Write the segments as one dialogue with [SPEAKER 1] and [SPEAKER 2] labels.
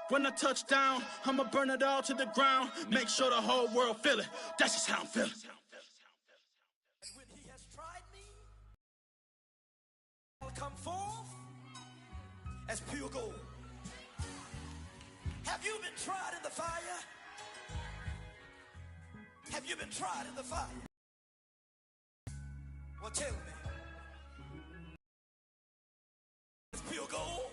[SPEAKER 1] When I touch down, I'ma burn it all to the ground. Make sure the whole world feel it. That's just how I'm feeling.
[SPEAKER 2] When he has tried me, I'll come forth as pure gold. Have you been tried in the fire? Have you been tried in the fire? Well, tell me. It's pure gold.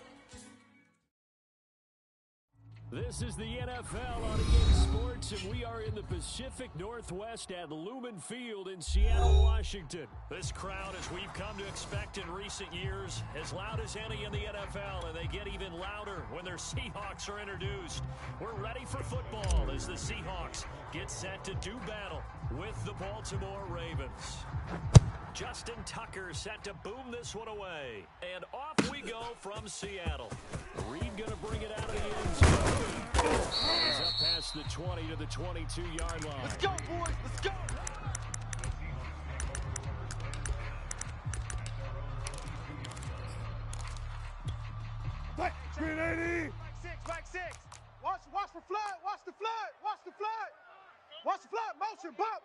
[SPEAKER 3] This is the NFL on EA Sports, and we are in the Pacific Northwest at Lumen Field in Seattle, Washington. This crowd, as we've come to expect in recent years, as loud as any in the NFL, and they get even louder when their Seahawks are introduced. We're ready for football as the Seahawks get set to do battle with the Baltimore Ravens. Justin Tucker set to boom this one away. And off we go from Seattle. Reed going to bring it out of the end zone. He's up past the 20 to the 22-yard line.
[SPEAKER 2] Let's go, boys. Let's go.
[SPEAKER 4] Back 380.
[SPEAKER 5] Back six. Watch for flood. Watch the flood. Watch the flood. Watch the flood. Motion. Bump.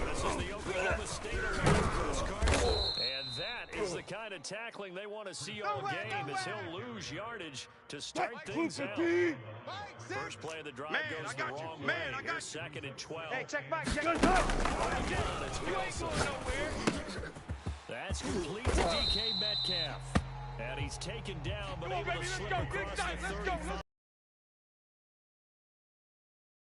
[SPEAKER 3] This is the Oklahoma State of Chris Carson. And that is the kind of tackling they want to see all game, as he'll lose yardage to start things out. First play of the drive goes the wrong way. Here's 2nd and 12.
[SPEAKER 5] Hey, check back.
[SPEAKER 3] It's Wilson. That's complete to DK Metcalf. And he's taken down, but able to slip across the 35.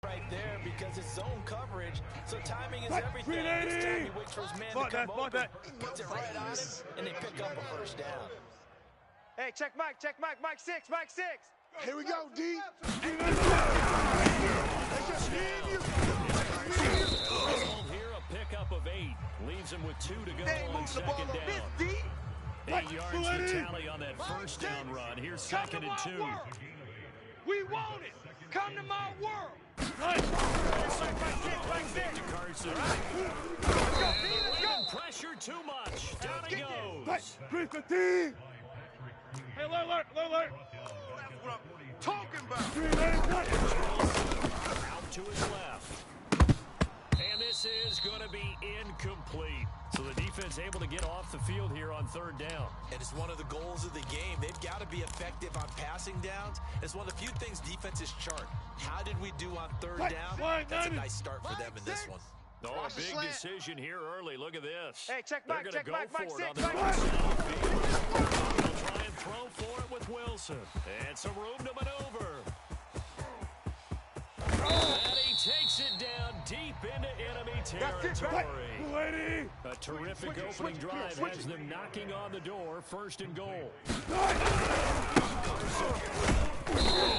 [SPEAKER 2] Right there, because it's zone coverage, so timing is everything. This time he waits for his man to come open, puts it right on him, and they pick up a first down.
[SPEAKER 5] Hey, check Mike, Mike 6.
[SPEAKER 4] Here we go, D.
[SPEAKER 3] Here a pickup of 8. Leaves him with 2 to go on 2nd down. 8 yards to tally on that first down run. Here's 2nd and 2.
[SPEAKER 5] We want it. Come to my world.
[SPEAKER 3] Back to Carson. Pressure too much. Down he goes.
[SPEAKER 4] 315.
[SPEAKER 5] Hey, alert. That's what I'm talking about.
[SPEAKER 3] Out to his left. And this is going to be incomplete. So the defense able to get off the field here on 3rd down.
[SPEAKER 2] And it's one of the goals of the game. They've got to be effective on passing downs. It's one of the few things defenses chart. How did we do on 3rd down? That's a nice start for them in this one.
[SPEAKER 3] Oh, a big decision here early. Look at this.
[SPEAKER 5] Hey, check Mike,
[SPEAKER 3] They're going to go for it on the
[SPEAKER 5] Mike
[SPEAKER 3] right side of the field. They'll try and throw for it with Wilson. And some room to maneuver. And he takes it down deep into enemy territory. A terrific opening drive has them knocking on the door. 1st and goal.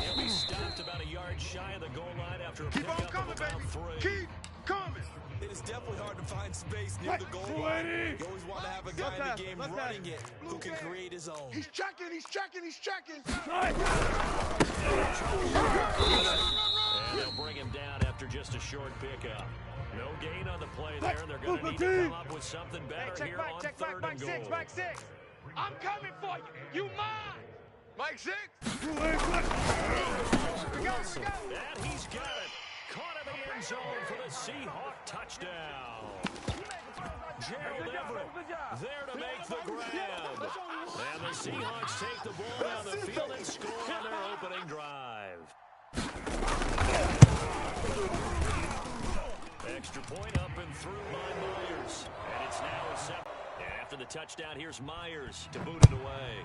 [SPEAKER 3] He'll be stopped about a yard shy of the goal line after a pickup of about 3.
[SPEAKER 5] Keep coming.
[SPEAKER 2] It is definitely hard to find space near the goal line. You always want to have a guy in the game running it who can create his own.
[SPEAKER 4] He's checking.
[SPEAKER 3] And they'll bring him down after just a short pickup. No gain on the play there, and they're going to need to come up with something better here on 3rd and goal.
[SPEAKER 5] Mike 6. I'm coming for you. You mine. Mike 6.
[SPEAKER 3] We go. And he's got it. Caught in the end zone for the Seahawk touchdown. Gerald Everett there to make the grab. And the Seahawks take the ball down the field and score on their opening drive. Extra point up and through by Myers. And it's now a 7. And after the touchdown, here's Myers to boot it away.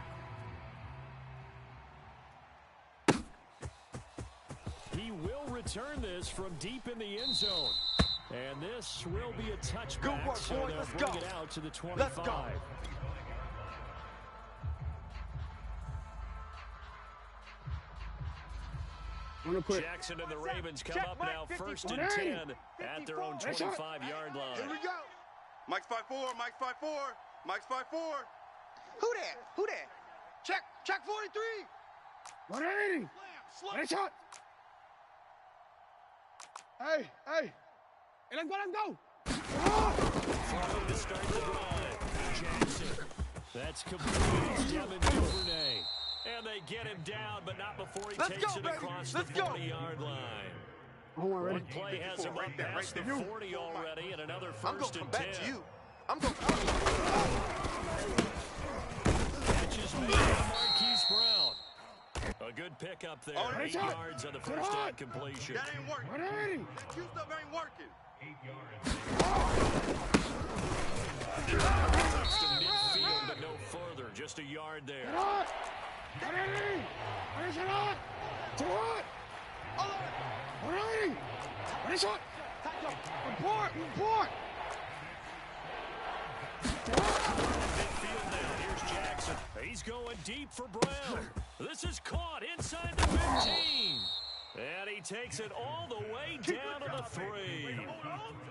[SPEAKER 3] He will return this from deep in the end zone. And this will be a touchback.
[SPEAKER 5] Good work,
[SPEAKER 3] so
[SPEAKER 5] boys.
[SPEAKER 3] they'll
[SPEAKER 5] Let's
[SPEAKER 3] bring
[SPEAKER 5] go.
[SPEAKER 3] it out to the 25.
[SPEAKER 5] Let's go.
[SPEAKER 3] Jackson and the Ravens come up now 1st and 10 at their own 25-yard line.
[SPEAKER 4] Here we go.
[SPEAKER 5] Mike's 5'4. Mike's 5'4. Who that? Check 43.
[SPEAKER 4] 180. Nice shot. Hey. And let's go.
[SPEAKER 3] Following to start the drive. Jackson. That's complete. Devin Duvernay. And they get get him down, but not before he
[SPEAKER 5] Let's
[SPEAKER 3] takes
[SPEAKER 5] go,
[SPEAKER 3] it
[SPEAKER 5] baby.
[SPEAKER 3] across
[SPEAKER 5] Let's
[SPEAKER 3] the
[SPEAKER 5] go.
[SPEAKER 3] 40-yard line.
[SPEAKER 4] Ready?
[SPEAKER 3] One play has him up past the 40 already, and another
[SPEAKER 5] I'm
[SPEAKER 3] first
[SPEAKER 5] going to come
[SPEAKER 3] and
[SPEAKER 5] back
[SPEAKER 3] 10.
[SPEAKER 5] to you. I'm going to
[SPEAKER 3] Catches made by Marquise Brown. A good pickup there. 8 yards on the first down completion.
[SPEAKER 5] That ain't working.
[SPEAKER 4] Ready?
[SPEAKER 5] That Q stuff ain't working.
[SPEAKER 3] Takes to midfield, but no further. Just a yard there.
[SPEAKER 4] Ready? Ready, shot! To what? Ready? Ready, shot! Report! Report!
[SPEAKER 3] Midfield now. Here's Jackson. He's going deep for Brown. This is caught inside the 15. And he takes it all the way down to the 3.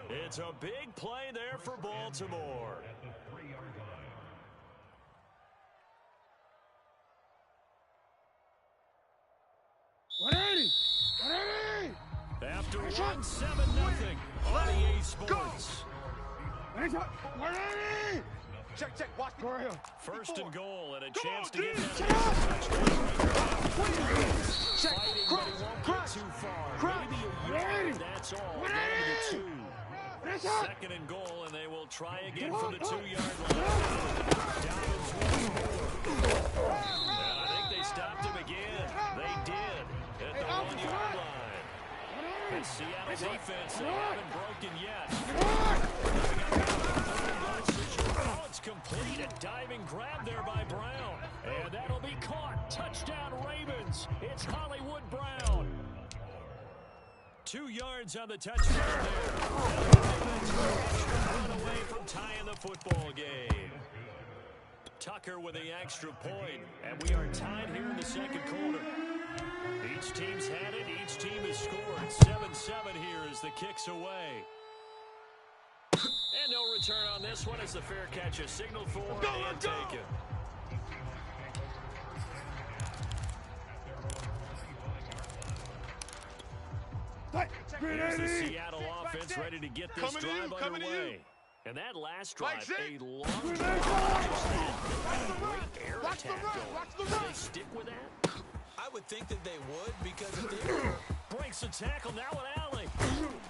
[SPEAKER 3] It's a big play there for Baltimore.
[SPEAKER 4] Ready? Ready?
[SPEAKER 3] After 1-7-0 on EA Sports.
[SPEAKER 4] Ready, shot! Ready?
[SPEAKER 5] Check. Watch me.
[SPEAKER 4] Go right here.
[SPEAKER 3] First and goal and a chance to
[SPEAKER 4] on,
[SPEAKER 3] get
[SPEAKER 4] dude.
[SPEAKER 3] that
[SPEAKER 4] Shut up.
[SPEAKER 3] touchdown. Fighting, but he won't get too far. Maybe a
[SPEAKER 4] Ready.
[SPEAKER 3] yard, that's all.
[SPEAKER 4] Ready.
[SPEAKER 3] Down to the 2.
[SPEAKER 4] Ready, shot!
[SPEAKER 3] Second and goal, and they will try again from the 2-yard line. Dobbins once more. And I think they stopped him again. They did at the 1-yard line. And Seattle defense, they haven't broken yet. Oh, it's complete. A diving grab there by Brown. And that'll be caught. Touchdown Ravens. It's Hollywood Brown. 2 yards on the touchdown there. Run away from tying the football game. Tucker with the extra point, and we are tied here in the second quarter. Each team's had it. Each team has scored. 7-7 here as the kick's away. And no return on this one as the fair catch is signaled for and taken. Here's the Seattle offense ready to get this drive underway. And that last drive, a long drive. Great air attack going. Do they stick with that?
[SPEAKER 2] I would think that they would, because if they were...
[SPEAKER 3] Breaks the tackle, now an alley.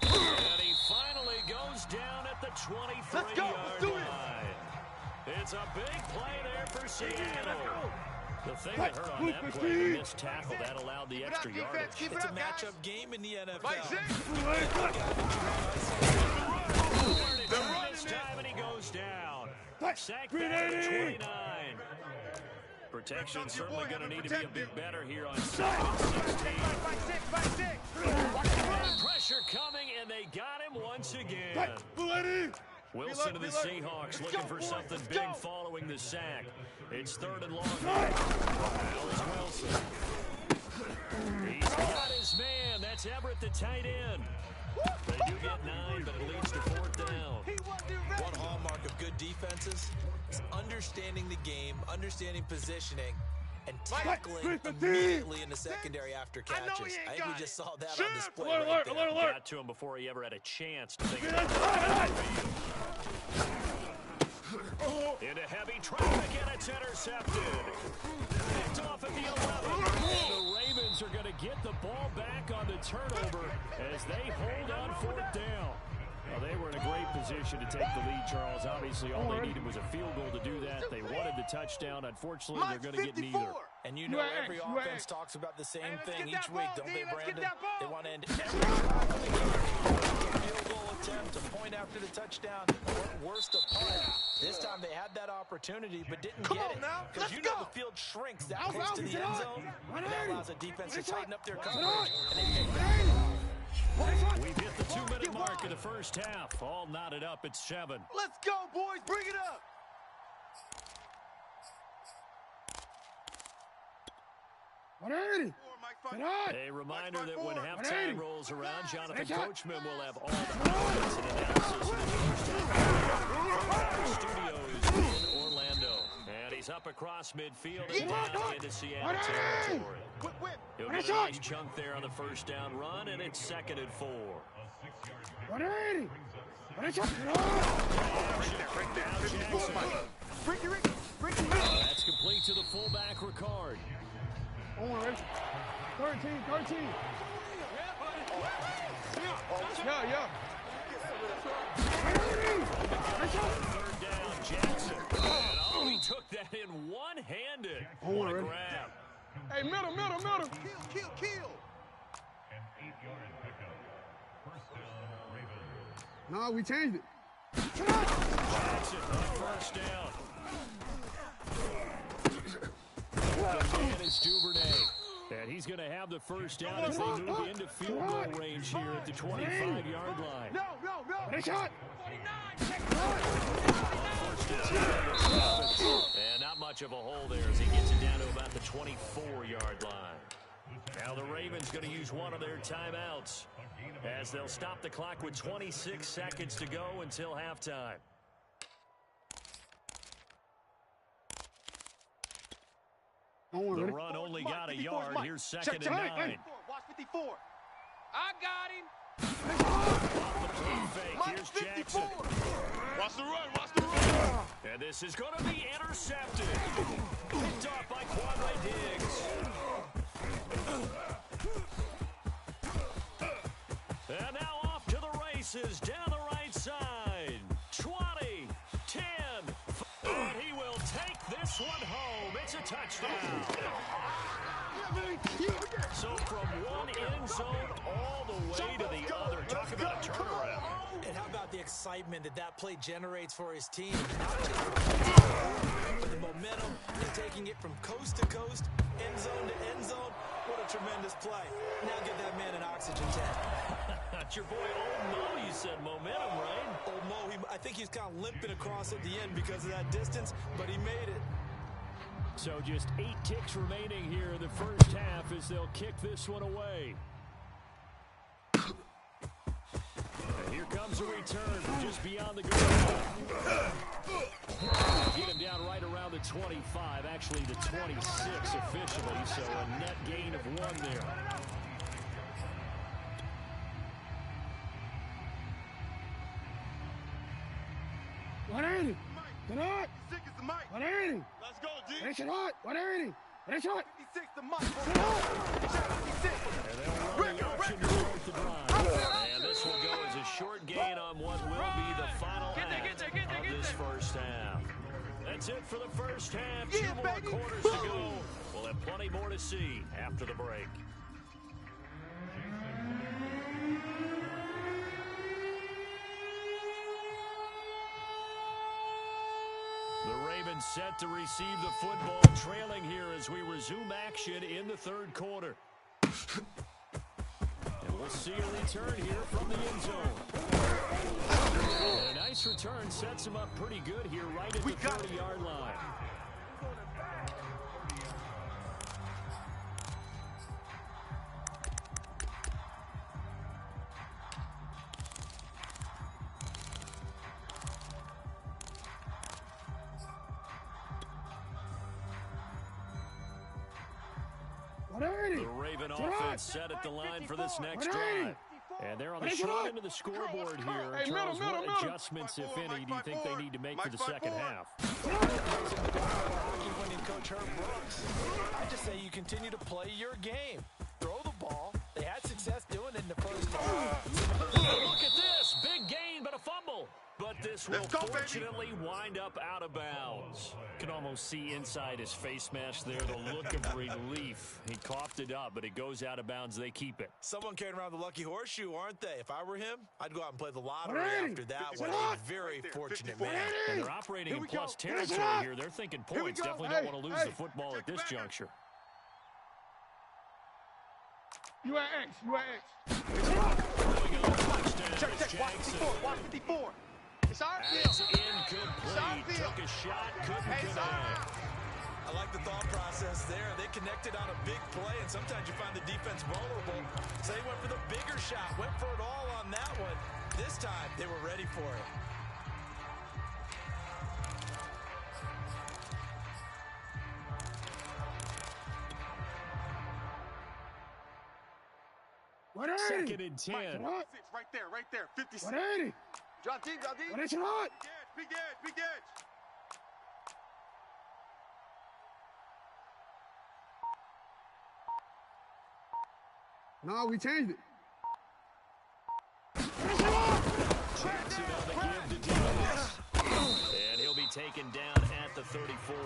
[SPEAKER 3] And he finally goes down at the 23-yard line. It's a big play there for Seattle. The thing that hurt on that play, the missed tackle, that allowed the extra yardage.
[SPEAKER 2] It's a matchup game in the NFL.
[SPEAKER 3] This time, and he goes down. Sacked back at the 29. Protection certainly going to need to be a bit better here on 2nd and 16. Pressure coming, and they got him once again. Wilson of the Seahawks looking for something big following the sack. It's 3rd and long. Now it's Wilson. He's got his man. That's Everett, the tight end. They do get 9, but it leads to 4th down.
[SPEAKER 2] One hallmark of good defenses is understanding the game, understanding positioning, and tackling immediately in the secondary after catches. I think we just saw that on display right there.
[SPEAKER 3] Got to him before he ever had a chance to think about it. Into heavy traffic, and it's intercepted. Picked off at the 11. And the Ravens are going to get the ball back on the turnover as they hold on 4th down. Well, they were in a great position to take the lead, Charles. Obviously, all they needed was a field goal to do that. They wanted the touchdown. Unfortunately, they're going to get neither.
[SPEAKER 2] And you know every offense talks about the same thing each week, don't they, Brandon? They want to end every field goal attempt, a point after the touchdown, worst of part. This time they had that opportunity but didn't get it. Because you know the field shrinks that close to the end zone. And that allows a defense to tighten up their coverage. And they take that.
[SPEAKER 3] We've hit the 2-minute mark in the first half. All knotted up at 7.
[SPEAKER 5] Let's go, boys. Bring it up.
[SPEAKER 3] A reminder that when halftime rolls around, Jonathan Coachman will have all the highlights and analysis in the first half from our studios in Orlando. And he's up across midfield and down into Seattle territory. He'll get a nice chunk there on the first down run, and it's 2nd and 4. That's complete to the fullback, Ricard.
[SPEAKER 5] On one, ready? 13. Yeah.
[SPEAKER 3] Third down, Jackson. And oh, he took that in one-handed. What a grab.
[SPEAKER 5] Hey, middle.
[SPEAKER 4] Kill.
[SPEAKER 5] No, we changed it.
[SPEAKER 3] Jackson on first down. The man is Duvernay. And he's going to have the first down as they move into field goal range here at the 25-yard line.
[SPEAKER 5] No. Hey, shot.
[SPEAKER 3] And not much of a hole there as he gets it down to about the 24-yard line. Now the Ravens going to use one of their timeouts as they'll stop the clock with 26 seconds to go until halftime. The run only got a yard. Here's second and 9.
[SPEAKER 4] Watch 54. I got him.
[SPEAKER 3] Off the play fake. Here's Jackson.
[SPEAKER 4] Watch the run.
[SPEAKER 3] And this is going to be intercepted. Picked off by Quadray Diggs. And now off to the races down the right side. 20, 10. And he will take this one home. It's a touchdown. So from one end zone all the way to the other. Talk about a turnaround.
[SPEAKER 2] And how about the excitement that play generates for his team? With the momentum and taking it from coast to coast, end zone to end zone. What a tremendous play. Now give that man an oxygen tank.
[SPEAKER 3] That's your boy Old Mo. You said momentum, right?
[SPEAKER 2] Old Mo, I think he's kind of limping across at the end because of that distance, but he made it.
[SPEAKER 3] So just 8 ticks remaining here in the first half as they'll kick this one away. And here comes a return from just beyond the goal line. Get him down right around the 25, actually the 26 officially, so a net gain of 1 there.
[SPEAKER 5] What ain't it? Get out.
[SPEAKER 4] Sick as the mic.
[SPEAKER 5] What ain't it?
[SPEAKER 4] Let's go, D.
[SPEAKER 5] Hey, shot. What ain't it? Hey, shot.
[SPEAKER 4] 56 the mic. 56.
[SPEAKER 3] And they'll run the option to start the drive. And this will go as a short gain on what will be the final act of this first half. That's it for the first half. 2 more quarters to go. We'll have plenty more to see after the break. The Ravens set to receive the football, trailing here as we resume action in the third quarter. And we'll see a return here from the end zone. And a nice return sets him up pretty good here right at the 30-yard line. The Raven offense set at the line for this next drive. And they're on the short end of the scoreboard here. Charles, what adjustments, if any, do you think they need to make for the second half?
[SPEAKER 2] Winning coach Herb Brooks. I just say you continue to play your game. Throw the ball. They had success doing it in the first half.
[SPEAKER 3] Look at this. Big gain, but a fumble. But this will fortunately wind up out of bounds. Can almost see inside his face mask there the look of relief. He coughed it up, but it goes out of bounds. They keep it.
[SPEAKER 2] Someone carrying around the lucky horseshoe, aren't they? If I were him, I'd go out and play the lottery after that one. A very fortunate man.
[SPEAKER 3] And they're operating in plus territory here. They're thinking points. Definitely don't want to lose the football at this juncture.
[SPEAKER 5] You at X.
[SPEAKER 3] There we go. Touchdown.
[SPEAKER 4] Check. Watch 54. It's our
[SPEAKER 3] That's
[SPEAKER 4] field.
[SPEAKER 3] incomplete. Took a shot, couldn't connect.
[SPEAKER 2] I like the thought process there. They connected on a big play, and sometimes you find the defense vulnerable. So they went for the bigger shot, went for it all on that one. This time, they were ready for it.
[SPEAKER 5] What ain't
[SPEAKER 3] Second
[SPEAKER 5] it?
[SPEAKER 3] and 10.
[SPEAKER 4] Right there. 56.
[SPEAKER 5] What ain't it?
[SPEAKER 4] Drop deep.
[SPEAKER 5] What ain't it?
[SPEAKER 4] Big edge.
[SPEAKER 5] No, we changed it.
[SPEAKER 3] Jackson on the give to Davis. And he'll be taken down at the 34.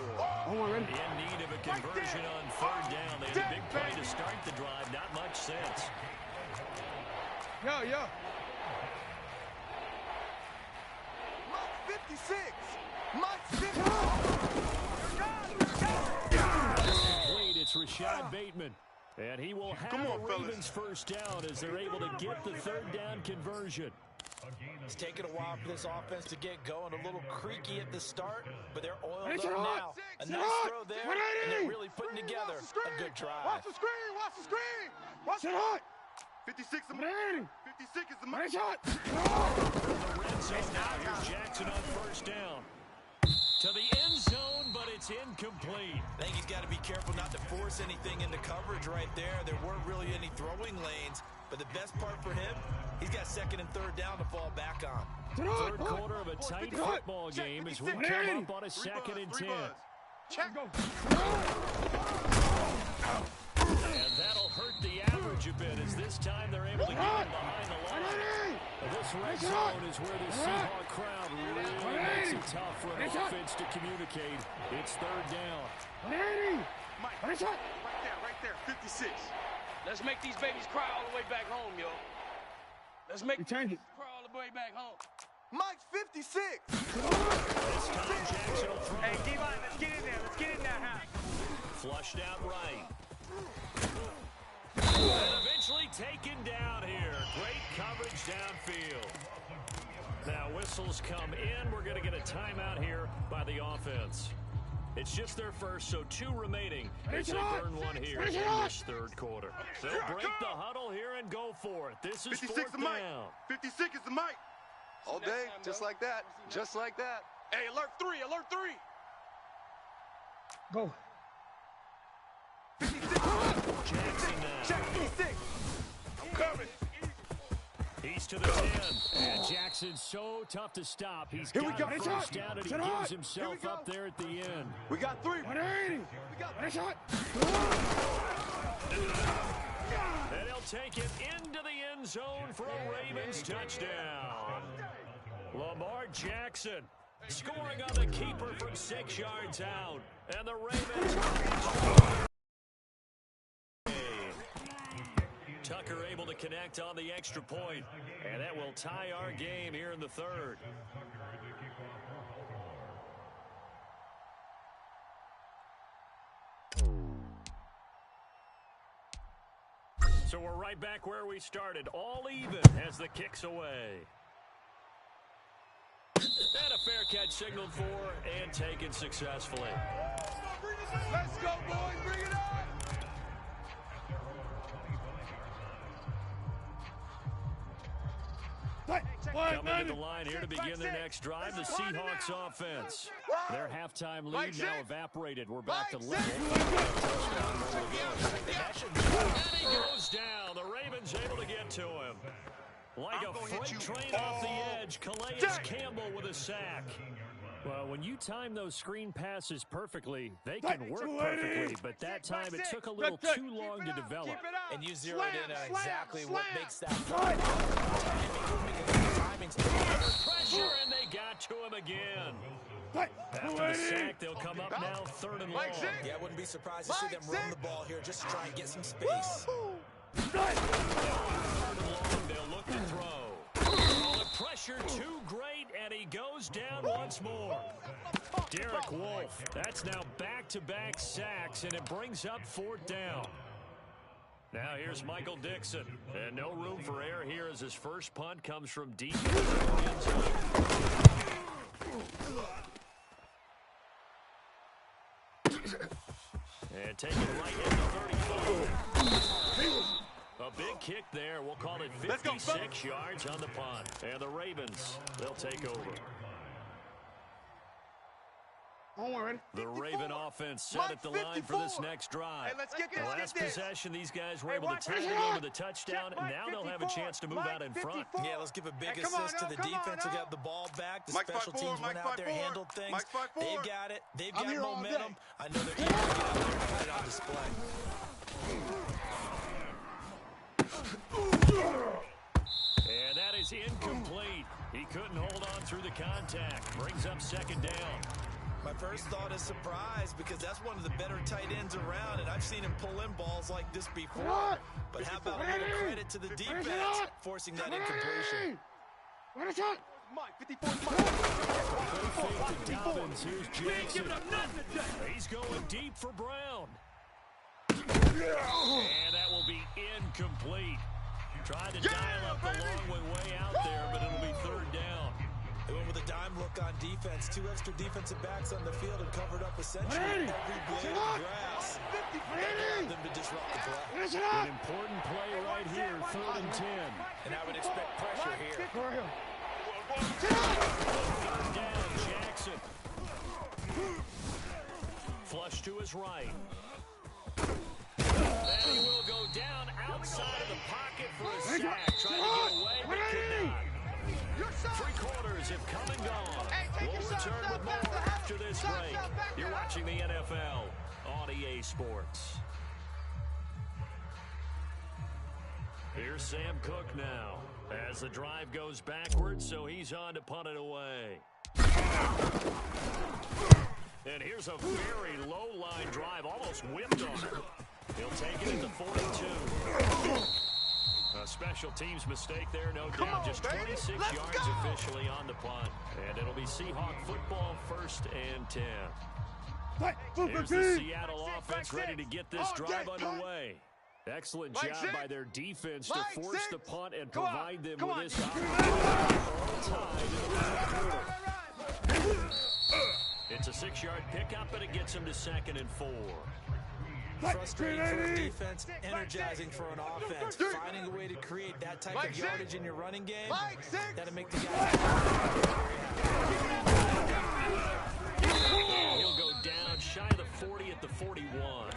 [SPEAKER 3] In need of a conversion on third down. They had a big play to start the drive. Not much sense.
[SPEAKER 5] Yo.
[SPEAKER 6] Mike 56. Mike 50.
[SPEAKER 3] Complete. It's Rashad Bateman. And he will have the Ravens first down as they're able to get the third down conversion.
[SPEAKER 2] It's taken a while for this offense to get going. A little creaky at the start, but they're oiled up now. A nice throw there, and they're really putting together a good drive.
[SPEAKER 5] Watch the screen. Watch the screen. Watch it hot. 56 is the 56 is the money shot.
[SPEAKER 3] The red zone now. Here's Jackson on first down. To the end zone, but it's incomplete.
[SPEAKER 2] I think he's got to be careful not to force anything into coverage right there. There weren't really any throwing lanes, but the best part for him, he's got second and third down to fall back on.
[SPEAKER 3] Third quarter of a tight football game as we come up on a 2nd and 10.
[SPEAKER 5] Check.
[SPEAKER 3] And that'll hurt the average a bit as this time they're able to get him behind the line. This red zone is where the Seahawk crowd really makes it tough for an offense to communicate. It's third down.
[SPEAKER 5] Mike, right there, 56.
[SPEAKER 4] Let's make these babies cry all the way back home, yo. Let's make them cry all the way back home.
[SPEAKER 6] Mike's 56.
[SPEAKER 3] This time Jackson will throw.
[SPEAKER 4] Hey, D-line, let's get in there. Let's get in there, huh?
[SPEAKER 3] Flushed out right. And eventually taken down here. Great coverage downfield. Now whistles come in. We're going to get a timeout here by the offense. It's just their first, so 2 remaining as they burn one here in this third quarter. They'll break the huddle here and go for it. This is 4th down.
[SPEAKER 5] 56 is the mic.
[SPEAKER 6] All day, just like that. Just like that.
[SPEAKER 5] Hey, alert 3, alert 3. Go.
[SPEAKER 6] 56.
[SPEAKER 3] Jackson now.
[SPEAKER 6] Check 56.
[SPEAKER 5] I'm coming.
[SPEAKER 3] He's to the 10. And Jackson's so tough to stop. He's got first down, and he gives himself up there at the end.
[SPEAKER 6] We got 3.
[SPEAKER 5] 180. We got a shot.
[SPEAKER 3] And he'll take it into the end zone for a Ravens touchdown. Lamar Jackson scoring on the keeper from 6 yards out. And the Ravens Tucker able to connect on the extra point, and that will tie our game here in the third. So we're right back where we started, all even as the kick's away. And a fair catch signaled for and taken successfully.
[SPEAKER 5] Let's go, boys. Bring it on.
[SPEAKER 3] Coming to the line here to begin their next drive, the Seahawks offense. Their halftime lead now evaporated. We're back to level. And he goes down. The Ravens able to get to him. Like a freight train off the edge, Calais Campbell with a sack. Well, when you time those screen passes perfectly, they can work perfectly, but that time it took a little too long to develop.
[SPEAKER 2] And you zeroed in on exactly what makes that
[SPEAKER 3] Pressure, and they got to him again. After the sack, they'll come up now 3rd and long.
[SPEAKER 2] Yeah, I wouldn't be surprised to see them run the ball here just to try and get some space.
[SPEAKER 3] 3rd and long, they'll look to throw. The pressure too great, and he goes down once more. Derek Wolfe, that's now back-to-back sacks, and it brings up 4th down. Now here's Michael Dixon, and no room for error here as his first punt comes from deep in the end zone. And taking right into 35. A big kick there. We'll call it 56 yards on the punt. And the Ravens, they'll take over. The Raven offense set at the line for this next drive.
[SPEAKER 5] Hey, let's get this,
[SPEAKER 3] the last possession, these guys were able to tie the game with a touchdown, and now they'll have a chance to move out in front.
[SPEAKER 2] Yeah, let's give a big assist to the defense who got the ball back. The special teams went out there, handled things. They've got it. They've got momentum. I know they're eager to get out there and put it on display.
[SPEAKER 3] the contact. Brings up second down.
[SPEAKER 2] My first thought is surprise because that's one of the better tight ends around, and I've seen him pull in balls like this before. But how about a little credit to the defense forcing that incompletion?
[SPEAKER 3] Dobbins, here's Jackson. He's going deep for Brown. And that will be incomplete. Tried to dial up the long way out there, but it'll be third down.
[SPEAKER 2] They went with a dime look on defense. 2 extra defensive backs on the field and covered up essentially every blade of grass. Allowed them to disrupt the play.
[SPEAKER 3] An important play right here, 3rd and 10.
[SPEAKER 2] And I would expect pressure here.
[SPEAKER 3] Third down, Jackson. Flush to his right. And he will go down outside of the pocket for a sack. Trying to get away, but could not. 3 quarters have come and gone. We'll return with more after this break. You're watching the NFL on EA Sports. Here's Sam Cook now as the drive goes backwards, so he's on to punt it away. And here's a very low-line drive, almost whipped on it. He'll take it at the 42. A special teams mistake there, no doubt. Just 26 yards officially on the punt. And it'll be Seahawk football, 1st and 10. Here's the Seattle offense ready to get this drive underway. Excellent job by their defense to force the punt and provide them with this opportunity. It's a 6-yard pickup, and it gets them to 2nd and 4.
[SPEAKER 2] Frustrating for a defense, energizing for an offense. Finding a way to create that type of yardage in your running game, that'll make the guys
[SPEAKER 3] He'll go down shy of the 40 at the 41.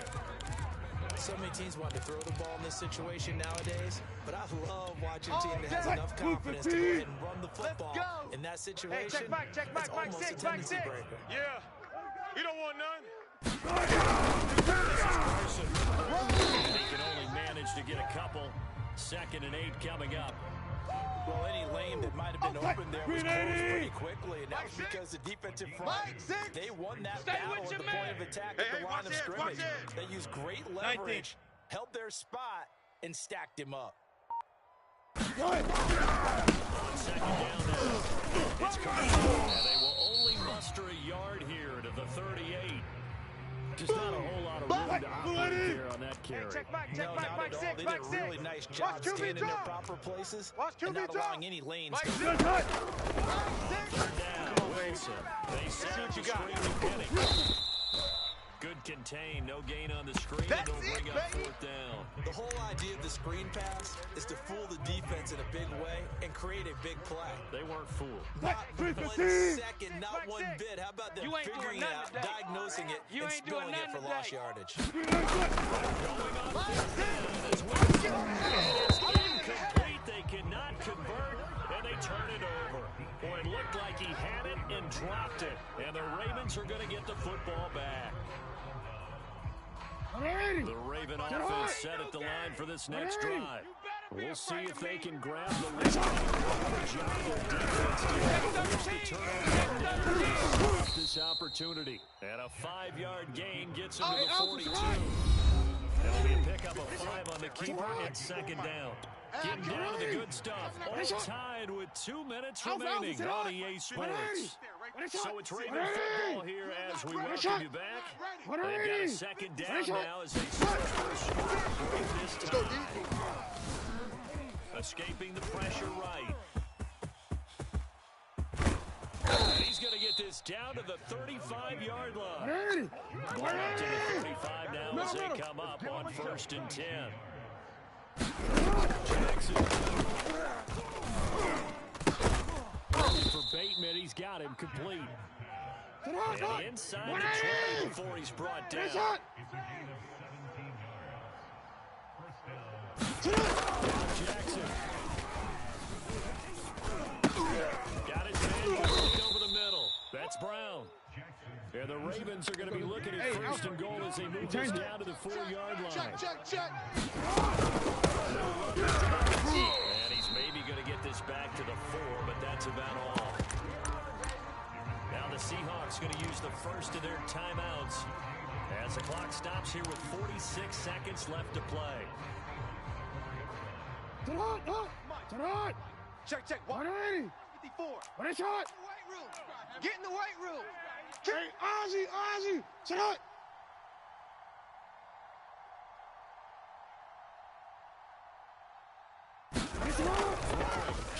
[SPEAKER 2] So many teams want to throw the ball in this situation nowadays, but I love watching a team that has enough confidence to go ahead and run the football. In that situation, it's almost a tendency breaker.
[SPEAKER 5] Yeah, you don't want none.
[SPEAKER 3] He can only manage to get a couple. 2nd and 8 coming up.
[SPEAKER 2] Well, any lane that might have been open there was closed pretty quickly, and that was because the defensive front, they won that battle at the point of attack at the line of scrimmage. They used great leverage, held their spot, and stacked him up.
[SPEAKER 3] On 2nd down now. It's Carson. And they will only muster a yard here to the 38. Just not a whole lot of room to operate there on that carry.
[SPEAKER 2] No, not at all. They did a really nice job staying in their proper places and not allowing any lanes to go.
[SPEAKER 3] 3rd down, Wilson. They set up the screen to Penny. Good contain, no gain on the screen, and they'll bring up 4th down.
[SPEAKER 2] The whole idea of the screen pass is to fool the defense in a big way and create a big play.
[SPEAKER 3] They weren't fooled.
[SPEAKER 2] Not 1 second, not one bit. How about them figuring it out, diagnosing it, and spilling it for lost yardage?
[SPEAKER 3] Going on 5th down as Wilson. And it's incomplete. They cannot convert, and they turn it over. Boy, it looked like he had it and dropped it. And the Ravens are going to get the football back. The Raven offense set at the line for this next drive. We'll see if they can grab the lead. This opportunity. And a 5-yard gain gets him to the 42. That'll be a pickup of 5 on the keeper and 2nd down. Getting down to the good stuff. All tied with 2 minutes remaining on EA Sports. So it's Raven football here as we welcome you back. They've got a 2nd down now as they search for a short break this time. Escaping the pressure right. He's going to get this down to the 35-yard line. Ball up to the 35 now as they come up on 1st and 10. Jackson. For Bateman, he's got him complete. And inside the 20 before he's brought down. Jackson. Got his man over the middle. That's Brown. And the Ravens are going to be looking at 1st and goal as they move this down to the 4-yard line.
[SPEAKER 5] Check.
[SPEAKER 3] And he's maybe going to get this back to the 4, but that's about all. Now the Seahawks going to use the first of their timeouts as the clock stops here with 46 seconds left to play.
[SPEAKER 6] Check, check.
[SPEAKER 5] 180.
[SPEAKER 6] 54.
[SPEAKER 5] What a shot.
[SPEAKER 6] Weight room. Get in the weight room.
[SPEAKER 5] Hey, Ozzy. Shut up.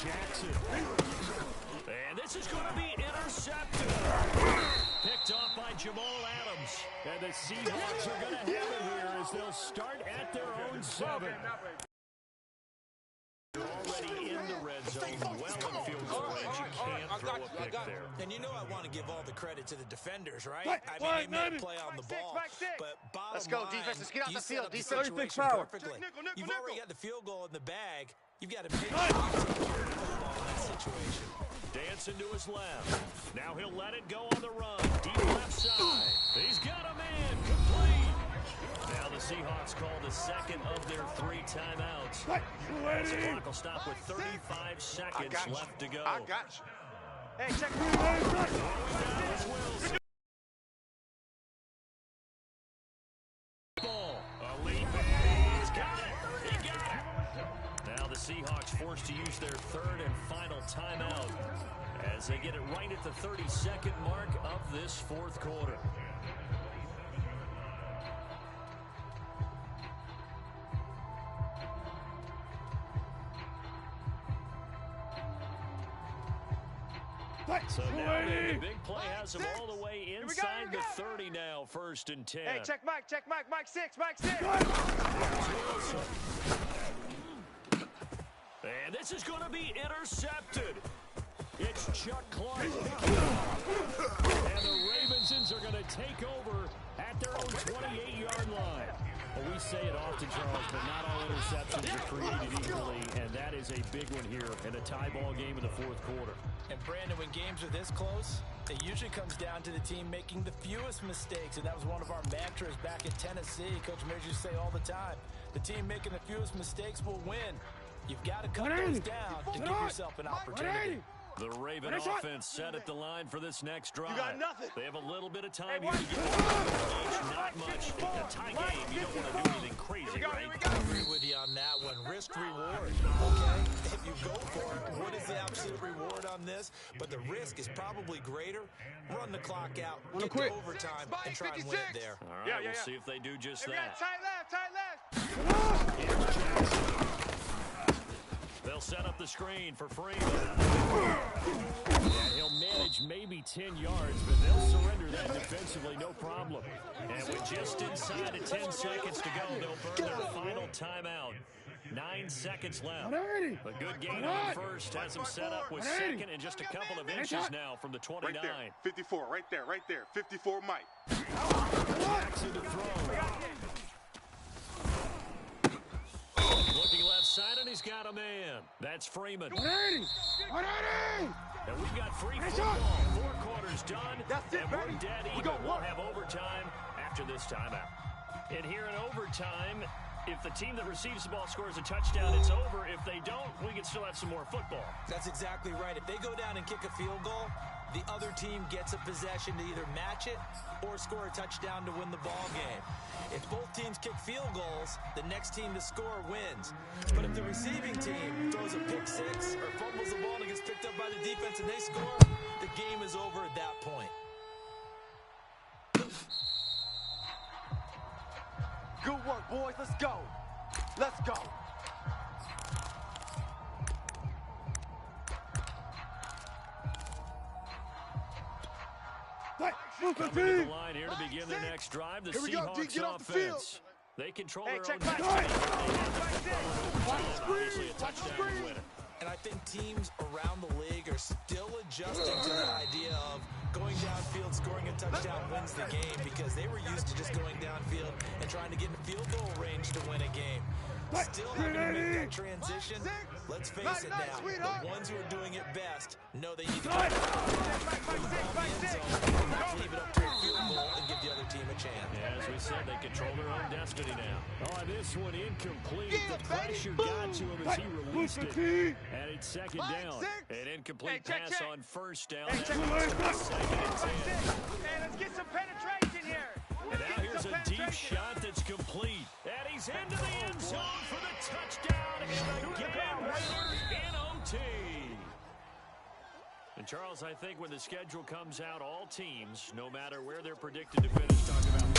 [SPEAKER 3] Jackson. And this is going to be intercepted. Picked off by Jamal Adams. And the Seahawks are going to have it here as they'll start at their own 7. You're already in the red zone, well in field goal range. You can't throw a pick there.
[SPEAKER 2] And you know I want to give all the credit to the defenders, right? I mean, they made a play on the ball. But bottom
[SPEAKER 6] Let's go,
[SPEAKER 2] line,
[SPEAKER 6] defense. Let's get out
[SPEAKER 2] you
[SPEAKER 6] the
[SPEAKER 2] set
[SPEAKER 6] field.
[SPEAKER 2] up the
[SPEAKER 6] Defense.
[SPEAKER 2] situation perfectly. You've already got the field goal in the bag. You've got to make sure you take care of the football in that situation.
[SPEAKER 3] Dancing to his left. Now he'll let it go on the run. Deep left side. He's got a man. Complete. Now the Seahawks call the second of their 3 timeouts. The clock will stop with 35 seconds left to go.
[SPEAKER 6] I got you.
[SPEAKER 5] Hey, check.
[SPEAKER 3] Ball. A lead man. He's got it. He got it. Now the Seahawks forced to use their 3rd and final timeout as they get it right at the 30-second mark of this 4th quarter. So now the big play has them all the way inside the 30 now, 1st and 10.
[SPEAKER 5] Hey, check Mike, Mike 6.
[SPEAKER 3] And this is going to be intercepted. It's Chuck Clark picking it up. And the Ravensons are going to take over at their own 28-yard line. Well, we say it often, Charles, but not all interceptions are created equally, and that is a big one here in a tie ball game in the 4th quarter.
[SPEAKER 2] And Brandon, when games are this close, it usually comes down to the team making the fewest mistakes, and that was one of our mantras back at Tennessee. Coach Mears used to say all the time, the team making the fewest mistakes will win. You've got to cut those down to give yourself an opportunity.
[SPEAKER 3] The Raven offense set at the line for this next drive.
[SPEAKER 6] You got nothing.
[SPEAKER 3] They have a little bit of time here to get it. Not much. In a tie game, you don't want to do anything crazy, right?
[SPEAKER 2] I agree with you on that one. Risk reward, okay? If you go for it, what is the absolute reward on this? But the risk is probably greater. Run the clock out, get to overtime, and try and win it there.
[SPEAKER 3] All right, we'll see if they do just that.
[SPEAKER 5] Tight left.
[SPEAKER 3] They'll set up the screen for Freeman. And he'll manage maybe 10 yards, but they'll surrender that defensively, no problem. And with just inside of 10 seconds to go, they'll burn their final timeout. 9 seconds left. A good gain on first has them set up with 2nd and just a couple of inches now from the 29.
[SPEAKER 7] Right there, 54, right there, 54 Mike.
[SPEAKER 3] Jackson to throw. Looking left side, and he's got a man. That's Freeman.
[SPEAKER 5] 180.
[SPEAKER 3] And we've got free football. 4 quarters done.
[SPEAKER 6] That's it,
[SPEAKER 3] and we're
[SPEAKER 6] baby.
[SPEAKER 3] dead even. We'll have overtime after this timeout. And here in overtime, if the team that receives the ball scores a touchdown, it's over. If they don't, we can still have some more football.
[SPEAKER 2] That's exactly right. If they go down and kick a field goal, the other team gets a possession to either match it or score a touchdown to win the ball game. If both teams kick field goals, the next team to score wins. But if the receiving team throws a pick 6 or fumbles the ball and gets picked up by the defense and they score, the game is over at that point.
[SPEAKER 6] Good work, boys. Let's go. Let's go.
[SPEAKER 3] Coming to the line here to begin their next drive, the Seahawks offense. They control their own destiny. Obviously a touchdown to win it.
[SPEAKER 2] And I think teams around the league are still adjusting to the idea of going downfield, scoring a touchdown wins the game, because they were used to just going downfield and trying to get in field goal range to win a game. Still having to make that transition. Let's face it now, the ones who are doing it best know they need to get from the end zone, not leave it up to a field goal and give the other team a chance.
[SPEAKER 3] Yeah, as we said, they control their own destiny now. Oh, this one incomplete. The pressure got to him as he released it. And it's second down. An incomplete pass on first down.
[SPEAKER 4] Second and 10. Hey, let's get some penetration here.
[SPEAKER 3] And now here's a deep shot that's complete. And he's into the end zone for the touchdown. And the game winner in OT. And Charles, I think when the schedule comes out, all teams, no matter where they're predicted to finish, talk about